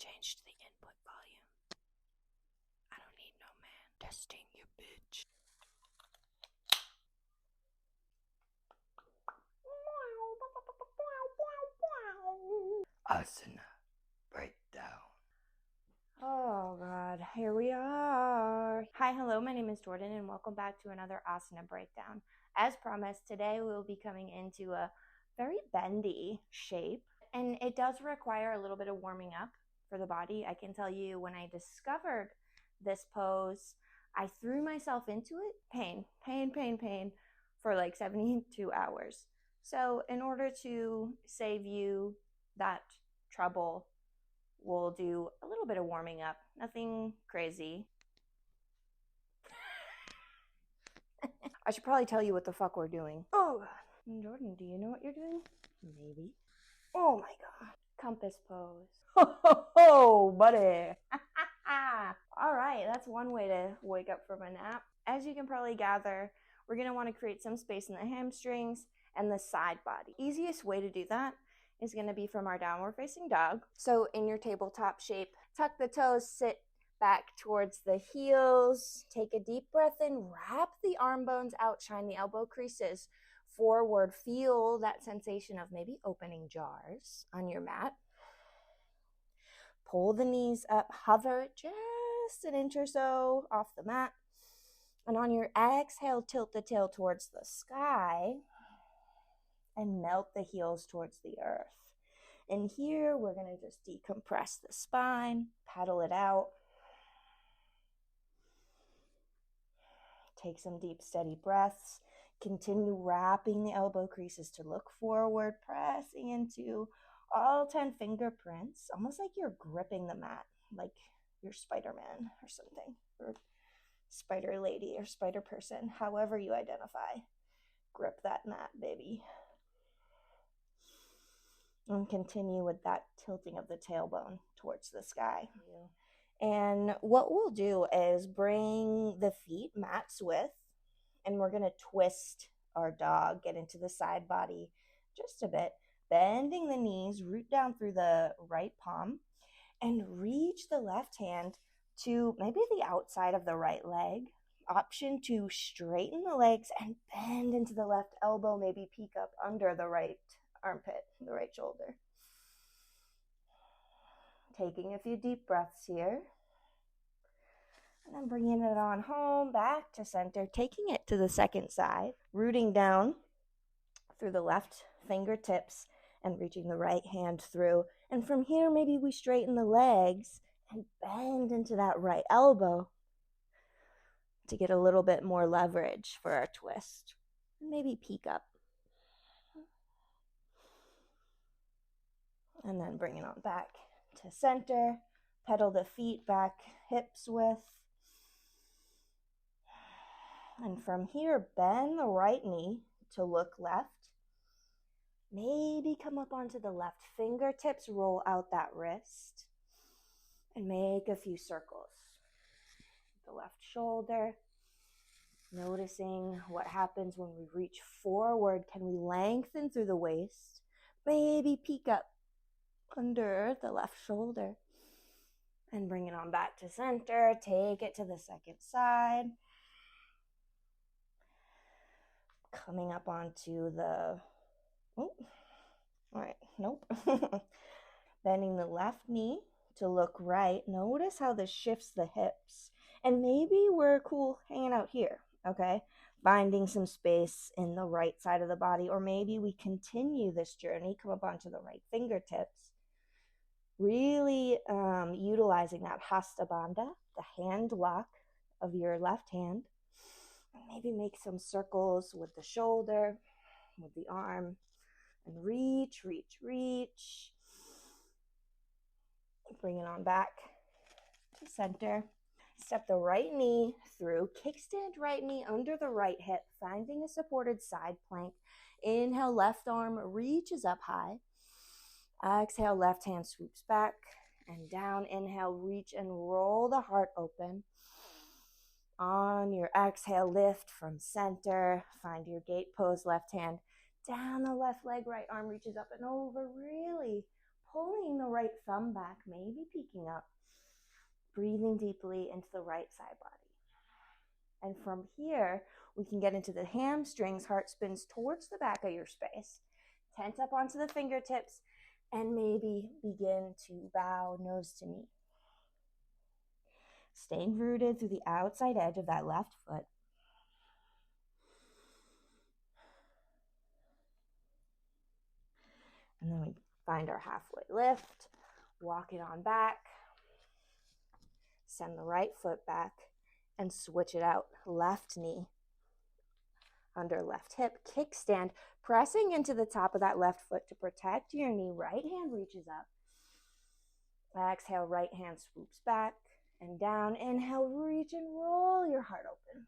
changed the input volume. I don't need no man testing your bitch. Asana breakdown. Oh God, here we are. Hi, hello, my name is Jordan and welcome back to another Asana breakdown. As promised, today we will be coming into a very bendy shape, and it does require a little bit of warming up for the body. I can tell you, when I discovered this pose, I threw myself into it. Pain for like 72 hours. So in order to save you that trouble, we'll do a little bit of warming up. Nothing crazy. I should probably tell you what the fuck we're doing. Oh, Jordan, do you know what you're doing? Maybe. Oh my God. Compass pose. Ho, ho, ho, buddy. All right, that's one way to wake up from a nap. As you can probably gather, we're going to want to create some space in the hamstrings and the side body. Easiest way to do that is going to be from our downward facing dog. So in your tabletop shape, tuck the toes, sit back towards the heels, take a deep breath in, wrap the arm bones out, shine the elbow creases forward. Feel that sensation of maybe opening jars on your mat. Pull the knees up, hover just an inch or so off the mat. And on your exhale, tilt the tail towards the sky and melt the heels towards the earth. And here we're going to just decompress the spine, paddle it out. Take some deep, steady breaths. Continue wrapping the elbow creases to look forward, pressing into all 10 fingerprints, almost like you're gripping the mat, like you're Spider-Man or something, or Spider Lady or Spider Person, however you identify. Grip that mat, baby. And continue with that tilting of the tailbone towards the sky. And what we'll do is bring the feet mat's width, and we're going to twist our dog, get into the side body just a bit, bending the knees, root down through the right palm, and reach the left hand to maybe the outside of the right leg. Option to straighten the legs and bend into the left elbow, maybe peek up under the right armpit, the right shoulder. Taking a few deep breaths here. And then bringing it on home, back to center, taking it to the second side, rooting down through the left fingertips and reaching the right hand through. And from here, maybe we straighten the legs and bend into that right elbow to get a little bit more leverage for our twist. Maybe peek up. And then bring it on back to center. Pedal the feet back, hips width. And from here, bend the right knee to look left. Maybe come up onto the left fingertips, roll out that wrist, and make a few circles. The left shoulder, noticing what happens when we reach forward. Can we lengthen through the waist? Maybe peek up under the left shoulder. And bring it on back to center. Take it to the second side. Coming up onto the... Oh, all right, nope. Bending the left knee to look right. Notice how this shifts the hips. And maybe we're cool hanging out here, okay? Finding some space in the right side of the body. Or maybe we continue this journey, come up onto the right fingertips. Really utilizing that hasta bandha, the hand lock of your left hand. And maybe make some circles with the shoulder, with the arm. And reach. Bring it on back to center. Step the right knee through. Kickstand right knee under the right hip, finding a supported side plank. Inhale, left arm reaches up high. Exhale, left hand swoops back and down. Inhale, reach and roll the heart open. On your exhale, lift from center. Find your gate pose, left hand down the left leg, right arm reaches up and over. Really pulling the right thumb back, maybe peeking up, breathing deeply into the right side body. And from here, we can get into the hamstrings, heart spins towards the back of your space, tense up onto the fingertips, and maybe begin to bow nose to knee. Staying rooted through the outside edge of that left foot. And then we find our halfway lift, walk it on back, send the right foot back, and switch it out. Left knee under left hip, kickstand, pressing into the top of that left foot to protect your knee. Right hand reaches up. Exhale, right hand swoops back and down. Inhale, reach and roll your heart open.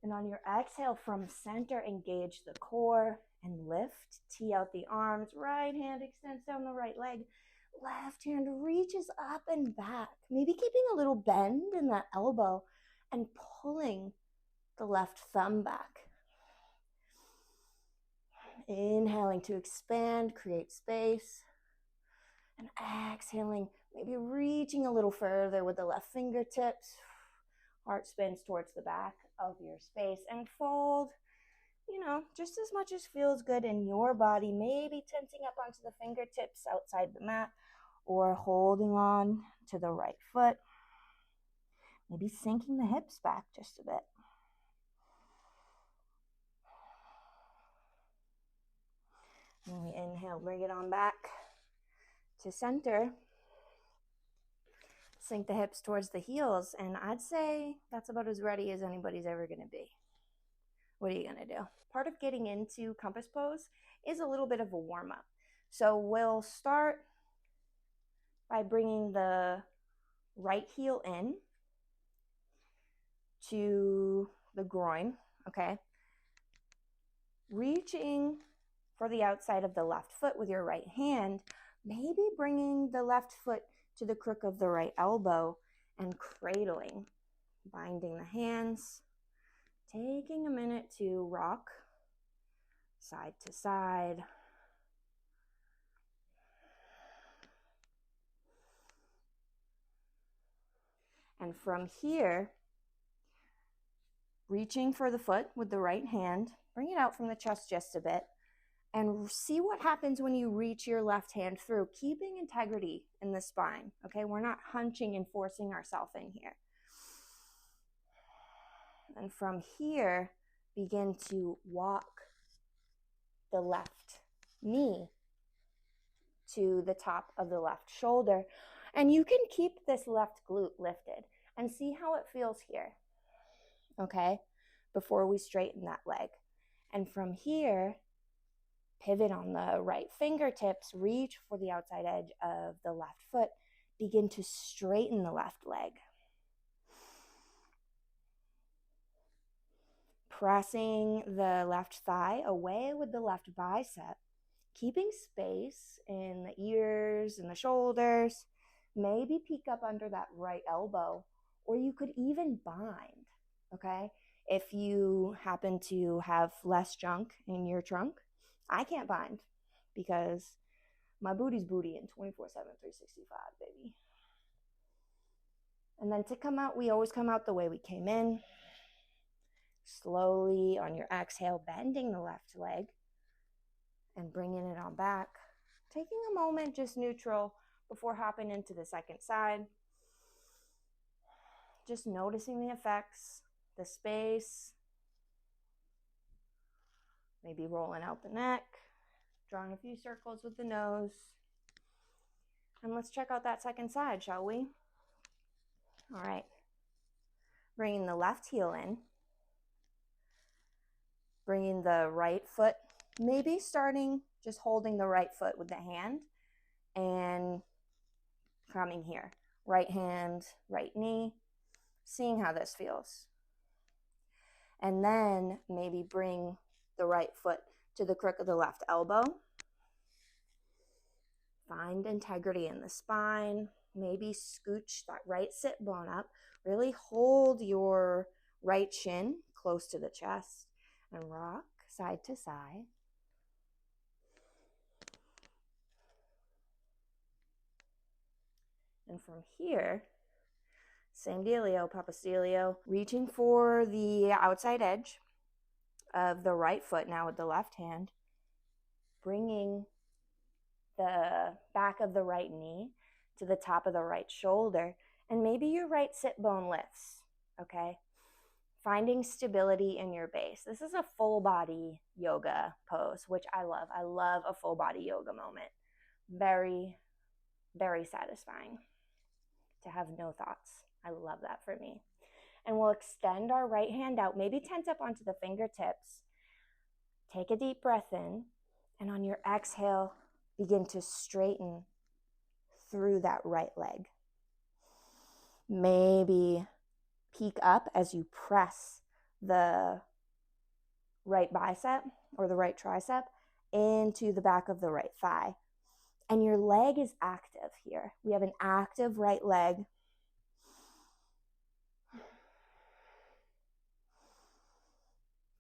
And on your exhale from center, engage the core and lift. Tee out the arms. Right hand extends down the right leg. Left hand reaches up and back. Maybe keeping a little bend in that elbow and pulling the left thumb back. Inhaling to expand, create space. And exhaling, maybe reaching a little further with the left fingertips. Heart spins towards the back of your space and fold, just as much as feels good in your body. Maybe tensing up onto the fingertips outside the mat or holding on to the right foot. Maybe sinking the hips back just a bit. And we inhale, bring it on back to center. Sink the hips towards the heels, and I'd say that's about as ready as anybody's ever going to be. What are you going to do? Part of getting into compass pose is a little bit of a warm-up. So we'll start by bringing the right heel in to the groin, okay? Reaching for the outside of the left foot with your right hand, maybe bringing the left foot to the crook of the right elbow and cradling, binding the hands, taking a minute to rock side to side. And from here, reaching for the foot with the right hand, bring it out from the chest just a bit, and see what happens when you reach your left hand through, keeping integrity in the spine, okay? We're not hunching and forcing ourselves in here. And from here, begin to walk the left knee to the top of the left shoulder. And you can keep this left glute lifted and see how it feels here, okay? Before we straighten that leg. And from here, pivot on the right fingertips, reach for the outside edge of the left foot, begin to straighten the left leg. Pressing the left thigh away with the left bicep, keeping space in the ears and the shoulders. Maybe peek up under that right elbow, or you could even bind, okay? If you happen to have less junk in your trunk, I can't bind because my booty's booty in 24/7, 365, baby. And then to come out, we always come out the way we came in. Slowly on your exhale, bending the left leg and bringing it on back. Taking a moment, just neutral, before hopping into the second side. Just noticing the effects, the space. Maybe rolling out the neck, drawing a few circles with the nose. And let's check out that second side, shall we? All right. Bringing the left heel in. Bringing the right foot, maybe starting just holding the right foot with the hand and coming here. Right hand, right knee, seeing how this feels. And then maybe bring the right foot to the crook of the left elbow. Find integrity in the spine. Maybe scooch that right sit bone up. Really hold your right shin close to the chest and rock side to side. And from here, same dealio, Papastilio, reaching for the outside edge of the right foot now with the left hand, bringing the back of the right knee to the top of the right shoulder, and maybe your right sit bone lifts, okay? Finding stability in your base. This is a full body yoga pose, which I love. I love a full body yoga moment. Very, very satisfying to have no thoughts. I love that for me. And we'll extend our right hand out, maybe tense up onto the fingertips. Take a deep breath in, and on your exhale, begin to straighten through that right leg. Maybe peek up as you press the right bicep or the right tricep into the back of the right thigh. And your leg is active here. We have an active right leg.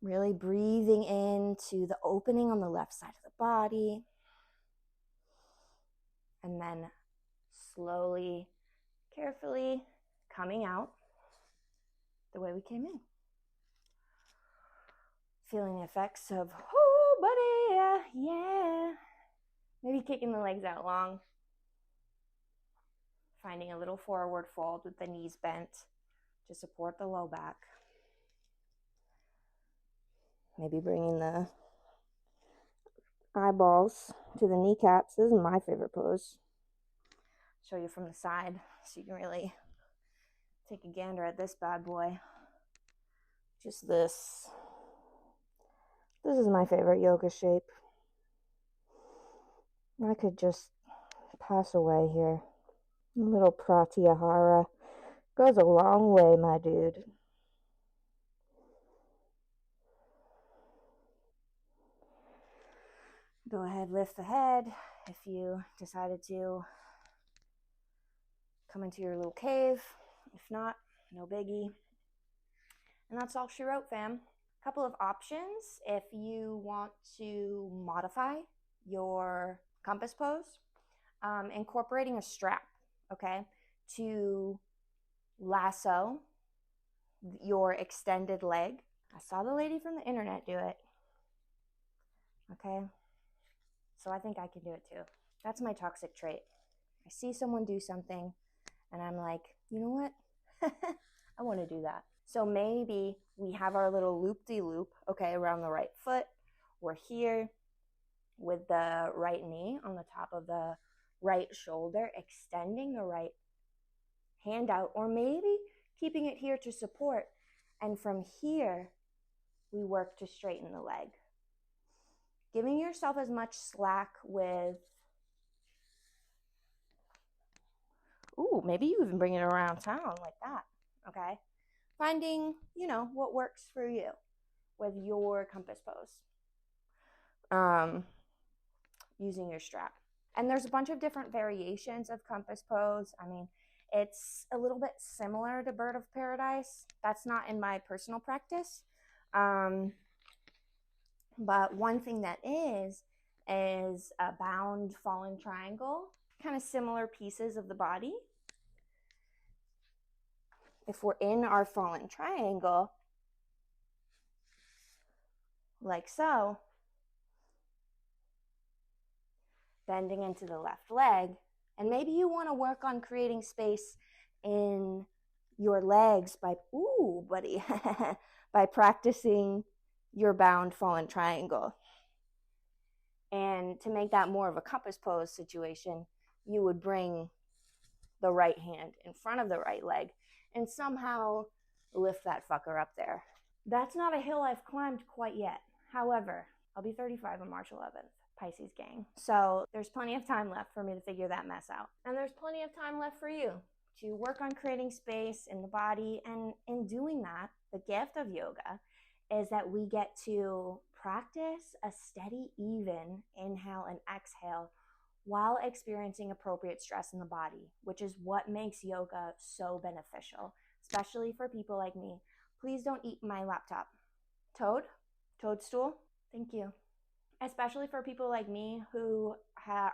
Really breathing into the opening on the left side of the body. And then slowly, carefully coming out the way we came in. Feeling the effects of, oh, buddy, yeah. Maybe kicking the legs out long. Finding a little forward fold with the knees bent to support the low back. Maybe bringing the eyeballs to the kneecaps. This is my favorite pose. Show you from the side so you can really take a gander at this bad boy. Just this. This is my favorite yoga shape. I could just pass away here. A little pratyahara goes a long way, my dude. Go ahead, lift the head if you decided to come into your little cave. If not, no biggie. And that's all she wrote, fam. A couple of options if you want to modify your compass pose. Incorporating a strap, okay, to lasso your extended leg. I saw the lady from the internet do it, okay? So I think I can do it too. That's my toxic trait. I see someone do something and I'm like, you know what? I want to do that. So maybe we have our little loop-de-loop, okay, around the right foot. We're here with the right knee on the top of the right shoulder, extending the right hand out, or maybe keeping it here to support. And from here, we work to straighten the leg. Giving yourself as much slack with, ooh, maybe you even bring it around town like that, okay? Finding, what works for you with your compass pose. Using your strap. And there's a bunch of different variations of compass pose. I mean, it's a little bit similar to Bird of Paradise. That's not in my personal practice. But one thing that is a bound fallen triangle, kind of similar pieces of the body. If we're in our fallen triangle, like so, bending into the left leg, and maybe you want to work on creating space in your legs by, ooh, buddy, by practicing your bound fallen triangle. And to make that more of a compass pose situation, you would bring the right hand in front of the right leg and somehow lift that fucker up there. That's not a hill I've climbed quite yet. However, I'll be 35 on March 11th. Pisces gang. So there's plenty of time left for me to figure that mess out. And there's plenty of time left for you to work on creating space in the body. And in doing that, the gift of yoga is that we get to practice a steady, even inhale and exhale while experiencing appropriate stress in the body, which is what makes yoga so beneficial, especially for people like me. Please don't eat my laptop. Toadstool, thank you. Especially for people like me who have,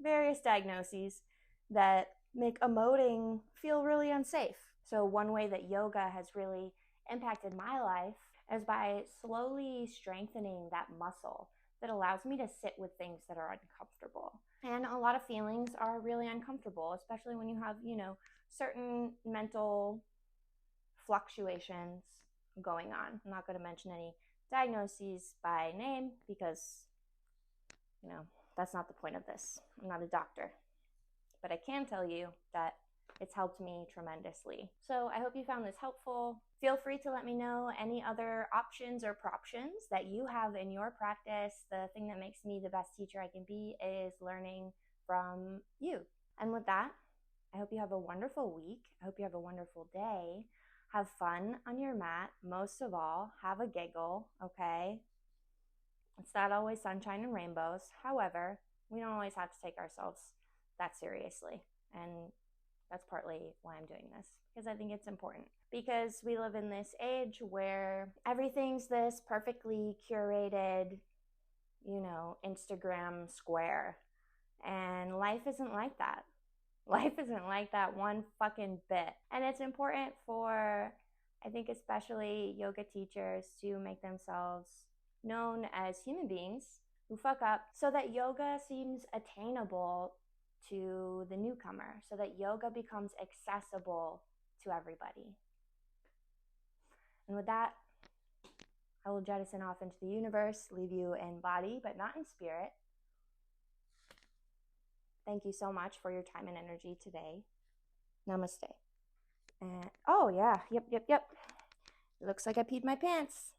various diagnoses that make emoting feel really unsafe. So, one way that yoga has really impacted my life is by slowly strengthening that muscle that allows me to sit with things that are uncomfortable. And a lot of feelings are really uncomfortable, especially when you have, certain mental fluctuations going on. I'm not going to mention any diagnoses by name because, that's not the point of this. I'm not a doctor. But I can tell you that it's helped me tremendously. So I hope you found this helpful. Feel free to let me know any other options or proptions that you have in your practice. The thing that makes me the best teacher I can be is learning from you. And with that, I hope you have a wonderful week. I hope you have a wonderful day. Have fun on your mat. Most of all, have a giggle, okay? It's not always sunshine and rainbows. However, we don't always have to take ourselves that seriously. And that's partly why I'm doing this, because I think it's important. Because we live in this age where everything's this perfectly curated, Instagram square. And life isn't like that. Life isn't like that one fucking bit. And it's important for, I think, especially yoga teachers to make themselves known as human beings who fuck up so that yoga seems attainable to the newcomer, so that yoga becomes accessible to everybody. And with that, I will jettison off into the universe, leave you in body, but not in spirit. Thank you so much for your time and energy today. Namaste. And oh yeah, yep. It looks like I peed my pants.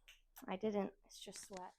I didn't. It's just sweat.